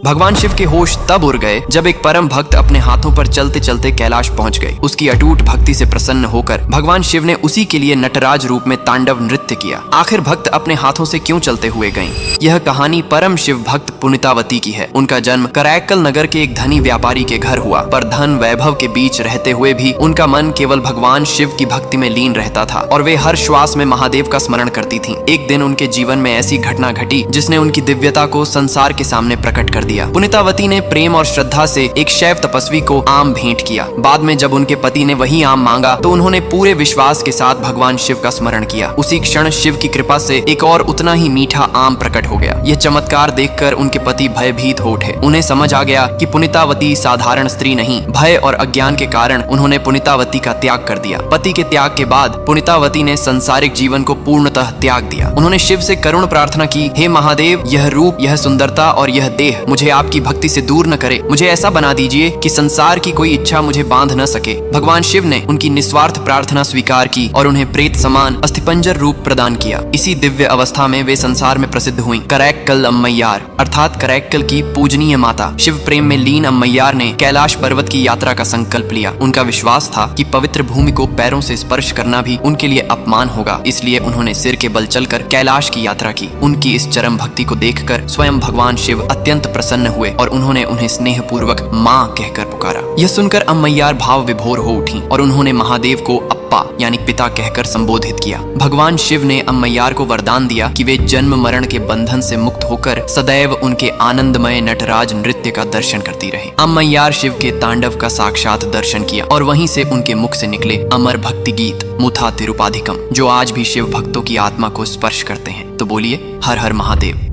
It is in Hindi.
भगवान शिव के होश तब उड़ गए जब एक परम भक्त अपने हाथों पर चलते चलते कैलाश पहुंच गए। उसकी अटूट भक्ति से प्रसन्न होकर भगवान शिव ने उसी के लिए नटराज रूप में तांडव नृत्य किया। आखिर भक्त अपने हाथों से क्यों चलते हुए गईं? यह कहानी परम शिव भक्त पुनितावती की है। उनका जन्म करैक्कल नगर के एक धनी व्यापारी के घर हुआ, पर धन वैभव के बीच रहते हुए भी उनका मन केवल भगवान शिव की भक्ति में लीन रहता था और वे हर श्वास में महादेव का स्मरण करती थीं। एक दिन उनके जीवन में ऐसी घटना घटी जिसने उनकी दिव्यता को संसार के सामने प्रकट कर दिया। पुनितावती ने प्रेम और श्रद्धा से एक शैव तपस्वी को आम भेंट किया। बाद में जब उनके पति ने वही आम मांगा तो उन्होंने पूरे विश्वास के साथ भगवान शिव का स्मरण किया। उसी क्षण शिव की कृपा से एक और उतना ही मीठा आम प्रकट हो गया। यह चमत्कार देखकर उनके पति भयभीत हो उठे। उन्हें समझ आ गया कि पुनितावती साधारण स्त्री नहीं। भय और अज्ञान के कारण उन्होंने पुनितावती का त्याग कर दिया। पति के त्याग के बाद पुनितावती ने संसारिक जीवन को पूर्णतः त्याग दिया। उन्होंने शिव से करुण प्रार्थना की, हे महादेव, यह रूप, यह सुंदरता और यह देह मुझे आपकी भक्ति से दूर न करे। मुझे ऐसा बना दीजिए कि संसार की कोई इच्छा मुझे बांध न सके। भगवान शिव ने उनकी निस्वार्थ प्रार्थना स्वीकार की और उन्हें प्रेत समान अस्थिपंजर रूप प्रदान किया। इसी दिव्य अवस्था में वे संसार में प्रसिद्ध हुई करैक्कल अम्मैयार, अर्थात करैक्कल की पूजनीय माता। शिव प्रेम में लीन अम्मैयार ने कैलाश पर्वत की यात्रा का संकल्प लिया। उनका विश्वास था कि पवित्र भूमि को पैरों से स्पर्श करना भी उनके लिए अपमान होगा, इसलिए उन्होंने सिर के बल चलकर कैलाश की यात्रा की। उनकी इस चरम भक्ति को देखकर स्वयं भगवान शिव अत्यंत प्रसन्न हुए और उन्होंने उन्हें स्नेह पूर्वक माँ कहकर पुकारा। यह सुनकर अम्मैयार भाव विभोर हो उठी और उन्होंने महादेव को अप्पा यानी पिता कहकर संबोधित किया। भगवान शिव ने अम्मैयार को वरदान दिया कि वे जन्म मरण के बंधन से मुक्त होकर सदैव उनके आनंदमय नटराज नृत्य का दर्शन करती रहे। अम्मैयार शिव के तांडव का साक्षात दर्शन किया और वहीं से उनके मुख से निकले अमर भक्ति गीत मुथा तिरुपाधिकम, जो आज भी शिव भक्तों की आत्मा को स्पर्श करते हैं। तो बोलिए हर हर महादेव।